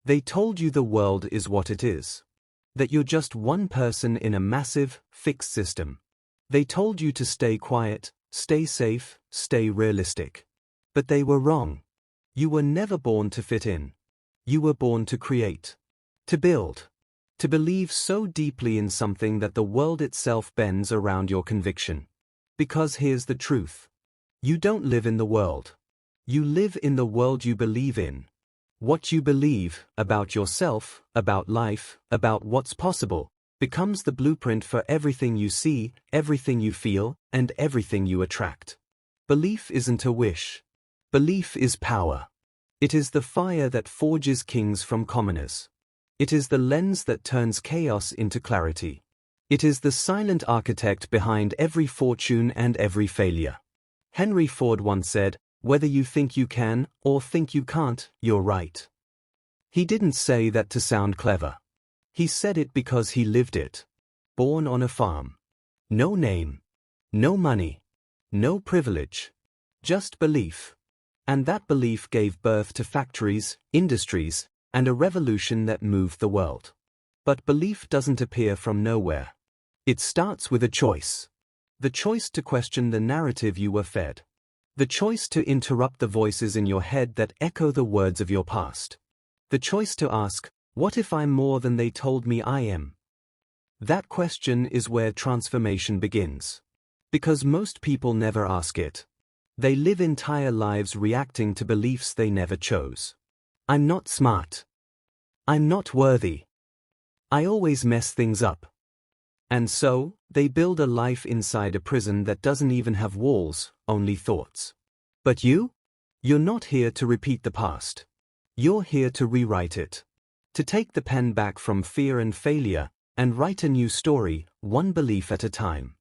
They told you the world is what it is. That you're just one person in a massive, fixed system. They told you to stay quiet, stay safe, stay realistic. But they were wrong. You were never born to fit in. You were born to create. To build. To believe so deeply in something that the world itself bends around your conviction. Because here's the truth. You don't live in the world. You live in the world you believe in. What you believe about yourself, about life, about what's possible, becomes the blueprint for everything you see, everything you feel, and everything you attract. Belief isn't a wish. Belief is power. It is the fire that forges kings from commoners. It is the lens that turns chaos into clarity. It is the silent architect behind every fortune and every failure. Henry Ford once said, "Whether you think you can or think you can't, you're right." He didn't say that to sound clever. He said it because he lived it. Born on a farm. No name. No money. No privilege. Just belief. And that belief gave birth to factories, industries, and a revolution that moved the world. But belief doesn't appear from nowhere. It starts with a choice. The choice to question the narrative you were fed. The choice to interrupt the voices in your head that echo the words of your past. The choice to ask, what if I'm more than they told me I am? That question is where transformation begins. Because most people never ask it. They live entire lives reacting to beliefs they never chose. I'm not smart. I'm not worthy. I always mess things up. And so, they build a life inside a prison that doesn't even have walls, only thoughts. But you? You're not here to repeat the past. You're here to rewrite it. To take the pen back from fear and failure, and write a new story, one belief at a time.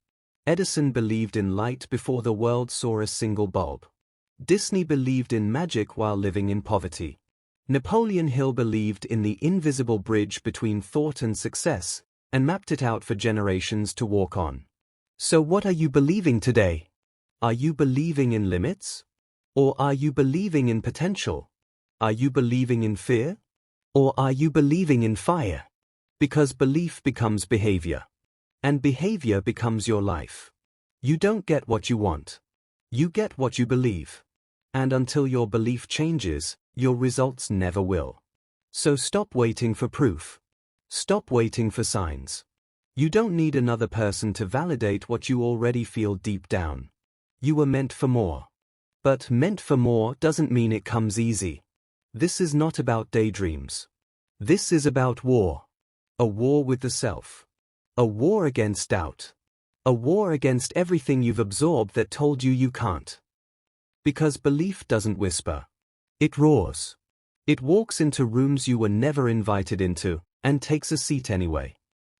Edison believed in light before the world saw a single bulb. Disney believed in magic while living in poverty. Napoleon Hill believed in the invisible bridge between thought and success, and mapped it out for generations to walk on. So what are you believing today? Are you believing in limits? Or are you believing in potential? Are you believing in fear? Or are you believing in fire? Because belief becomes behavior. And behavior becomes your life. You don't get what you want. You get what you believe. And until your belief changes, your results never will. So stop waiting for proof. Stop waiting for signs. You don't need another person to validate what you already feel deep down. You were meant for more. But meant for more doesn't mean it comes easy. This is not about daydreams. This is about war. A war with the self. A war against doubt. A war against everything you've absorbed that told you you can't. Because belief doesn't whisper. It roars. It walks into rooms you were never invited into, and takes a seat anyway.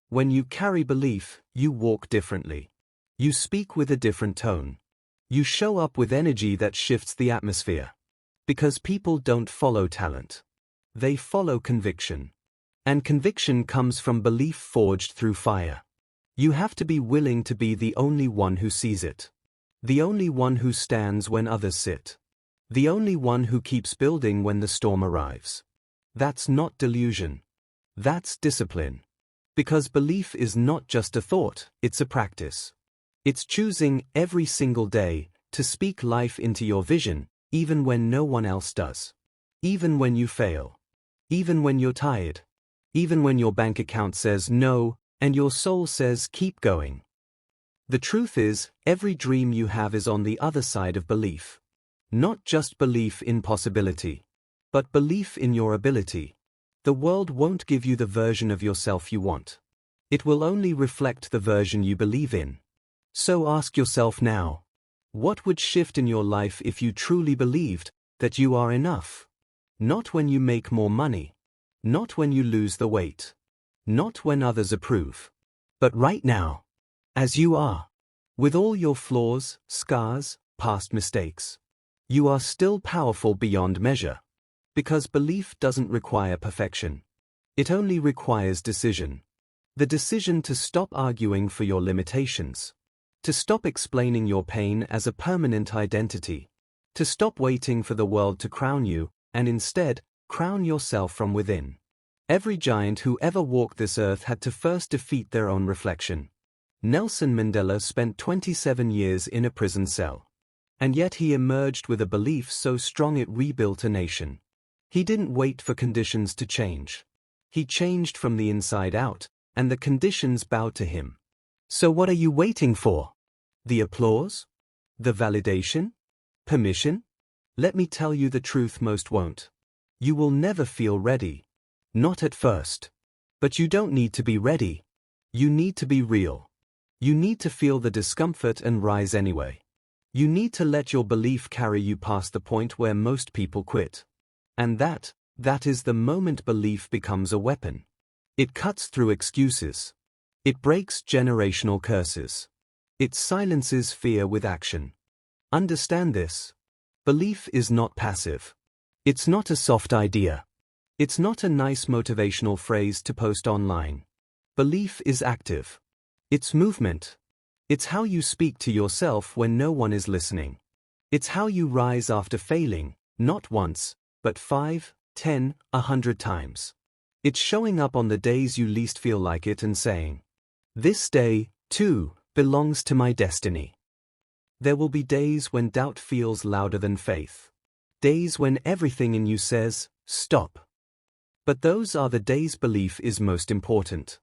When you carry belief, you walk differently. You speak with a different tone. You show up with energy that shifts the atmosphere. Because people don't follow talent. They follow conviction. And conviction comes from belief forged through fire. You have to be willing to be the only one who sees it. The only one who stands when others sit. The only one who keeps building when the storm arrives. That's not delusion. That's discipline. Because belief is not just a thought, it's a practice. It's choosing every single day to speak life into your vision, even when no one else does. Even when you fail. Even when you're tired. Even when your bank account says no, and your soul says keep going. The truth is, every dream you have is on the other side of belief. Not just belief in possibility, but belief in your ability. The world won't give you the version of yourself you want. It will only reflect the version you believe in. So ask yourself now, what would shift in your life if you truly believed that you are enough? Not when you make more money. Not when you lose the weight. Not when others approve. But right now. As you are. With all your flaws, scars, past mistakes. You are still powerful beyond measure. Because belief doesn't require perfection. It only requires decision. The decision to stop arguing for your limitations. To stop explaining your pain as a permanent identity. To stop waiting for the world to crown you, and instead, Crown yourself from within. Every giant who ever walked this earth had to first defeat their own reflection. Nelson Mandela spent 27 years in a prison cell. And yet he emerged with a belief so strong it rebuilt a nation. He didn't wait for conditions to change. He changed from the inside out, and the conditions bowed to him. So what are you waiting for? The applause? The validation? Permission? Let me tell you the truth, most won't. You will never feel ready. Not at first. But you don't need to be ready. You need to be real. You need to feel the discomfort and rise anyway. You need to let your belief carry you past the point where most people quit. And that is the moment belief becomes a weapon. It cuts through excuses. It breaks generational curses. It silences fear with action. Understand this. Belief is not passive. It's not a soft idea. It's not a nice motivational phrase to post online. Belief is active. It's movement. It's how you speak to yourself when no one is listening. It's how you rise after failing, not once, but 5, 10, 100 times. It's showing up on the days you least feel like it and saying, "This day, too, belongs to my destiny." There will be days when doubt feels louder than faith. Days when everything in you says, "Stop." But those are the days belief is most important.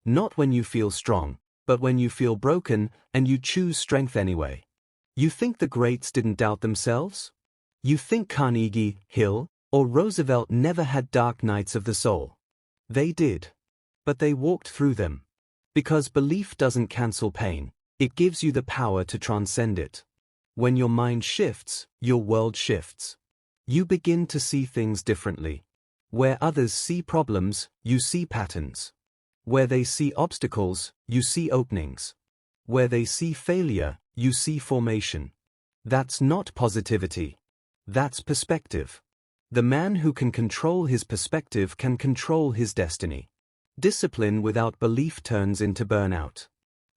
Not when you feel strong, but when you feel broken and you choose strength anyway. You think the greats didn't doubt themselves? You think Carnegie, Hill, or Roosevelt never had dark nights of the soul? They did. But they walked through them. Because belief doesn't cancel pain, it gives you the power to transcend it. When your mind shifts, your world shifts. You begin to see things differently. Where others see problems, you see patterns. Where they see obstacles, you see openings. Where they see failure, you see formation. That's not positivity. That's perspective. The man who can control his perspective can control his destiny. Discipline without belief turns into burnout.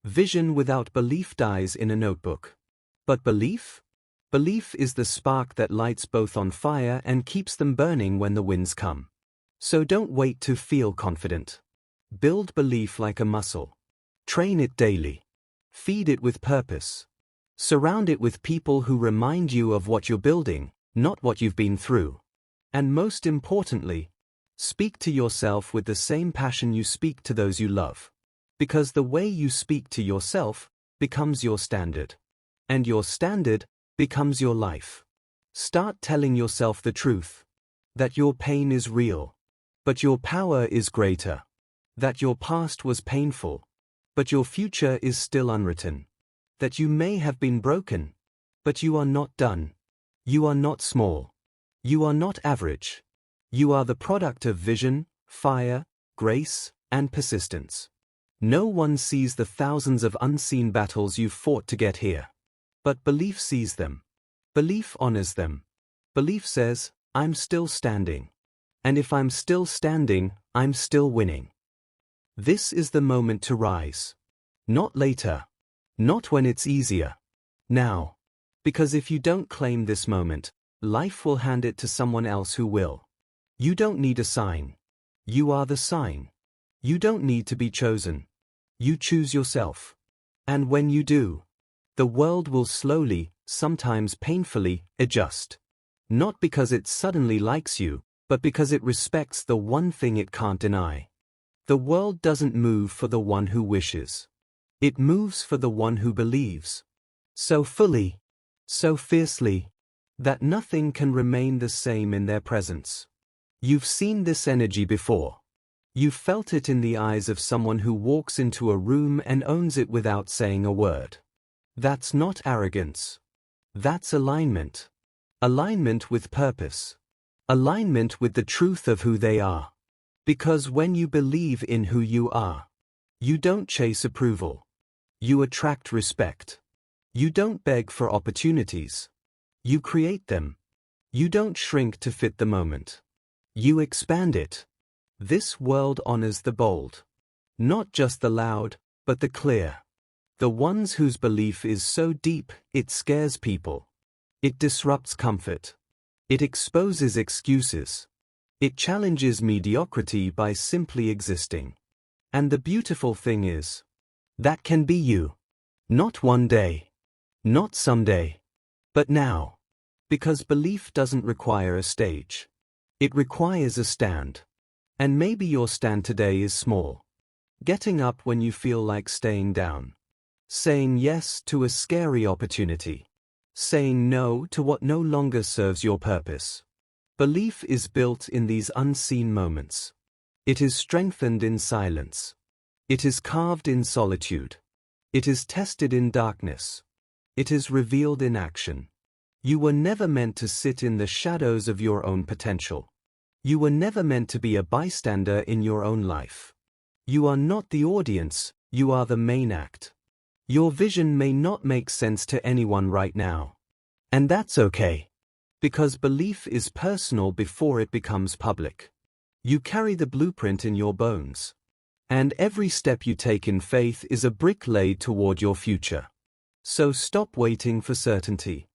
Vision without belief dies in a notebook. But belief? Belief is the spark that lights both on fire and keeps them burning when the winds come. So don't wait to feel confident. Build belief like a muscle. Train it daily. Feed it with purpose. Surround it with people who remind you of what you're building, not what you've been through. And most importantly, speak to yourself with the same passion you speak to those you love. Because the way you speak to yourself becomes your standard. And your standard becomes your life. Start telling yourself the truth. That your pain is real. But your power is greater. That your past was painful. But your future is still unwritten. That you may have been broken. But you are not done. You are not small. You are not average. You are the product of vision, fire, grace, and persistence. No one sees the thousands of unseen battles you've fought to get here. But belief sees them. Belief honors them. Belief says, "I'm still standing. And if I'm still standing, I'm still winning." This is the moment to rise. Not later. Not when it's easier. Now. Because if you don't claim this moment, life will hand it to someone else who will. You don't need a sign. You are the sign. You don't need to be chosen. You choose yourself. And when you do, the world will slowly, sometimes painfully, adjust. Not because it suddenly likes you, but because it respects the one thing it can't deny. The world doesn't move for the one who wishes. It moves for the one who believes. So fully, so fiercely, that nothing can remain the same in their presence. You've seen this energy before. You've felt it in the eyes of someone who walks into a room and owns it without saying a word. That's not arrogance. That's alignment. Alignment with purpose. Alignment with the truth of who they are. Because when you believe in who you are, you don't chase approval. You attract respect. You don't beg for opportunities. You create them. You don't shrink to fit the moment. You expand it. This world honors the bold. Not just the loud, but the clear. The ones whose belief is so deep, it scares people. It disrupts comfort. It exposes excuses. It challenges mediocrity by simply existing. And the beautiful thing is, that can be you. Not one day. Not someday. But now. Because belief doesn't require a stage. It requires a stand. And maybe your stand today is small. Getting up when you feel like staying down. Saying yes to a scary opportunity. Saying no to what no longer serves your purpose. Belief is built in these unseen moments. It is strengthened in silence. It is carved in solitude. It is tested in darkness. It is revealed in action. You were never meant to sit in the shadows of your own potential. You were never meant to be a bystander in your own life. You are not the audience, you are the main act. Your vision may not make sense to anyone right now. And that's okay. Because belief is personal before it becomes public. You carry the blueprint in your bones. And every step you take in faith is a brick laid toward your future. So stop waiting for certainty.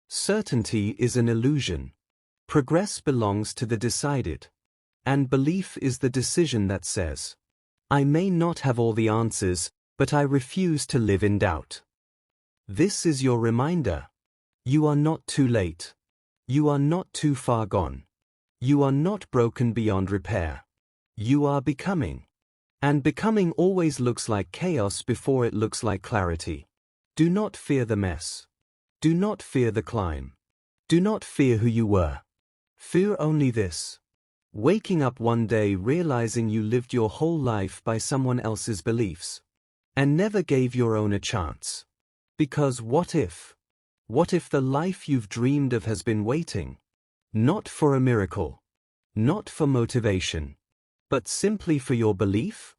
Certainty is an illusion. Progress belongs to the decided. And belief is the decision that says, I may not have all the answers, but I refuse to live in doubt. This is your reminder. You are not too late. You are not too far gone. You are not broken beyond repair. You are becoming. And becoming always looks like chaos before it looks like clarity. Do not fear the mess. Do not fear the climb. Do not fear who you were. Fear only this. Waking up one day realizing you lived your whole life by someone else's beliefs. And never gave your own a chance. Because what if? What if the life you've dreamed of has been waiting? Not for a miracle. Not for motivation. But simply for your belief?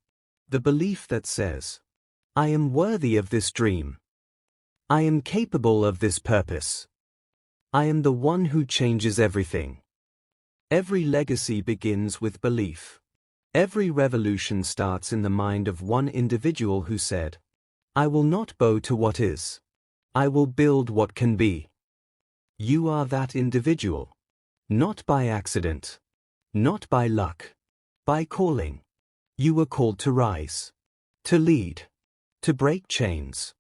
The belief that says, I am worthy of this dream. I am capable of this purpose. I am the one who changes everything. Every legacy begins with belief. Every revolution starts in the mind of one individual who said, I will not bow to what is. I will build what can be. You are that individual. Not by accident. Not by luck. By calling. You were called to rise. To lead. To break chains.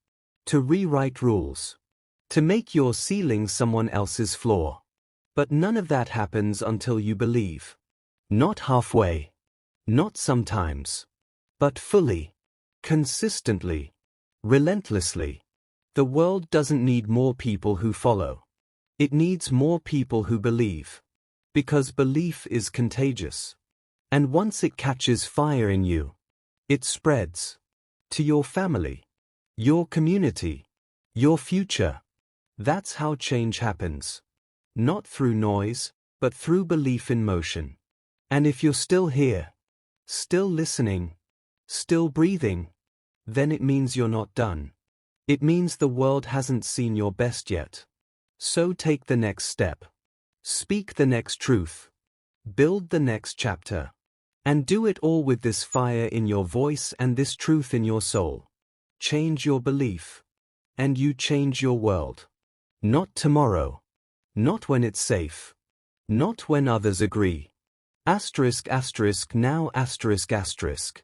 To rewrite rules. To make your ceiling someone else's floor. But none of that happens until you believe. Not halfway. Not sometimes. But fully. Consistently. Relentlessly. The world doesn't need more people who follow. It needs more people who believe. Because belief is contagious. And once it catches fire in you, it spreads. To your family. Your community. Your future. That's how change happens. Not through noise, but through belief in motion. And if you're still here, still listening, still breathing, then it means you're not done. It means the world hasn't seen your best yet. So take the next step. Speak the next truth. Build the next chapter. And do it all with this fire in your voice and this truth in your soul. Change your belief. And you change your world. Not tomorrow. Not when it's safe. Not when others agree. Asterisk asterisk now asterisk asterisk.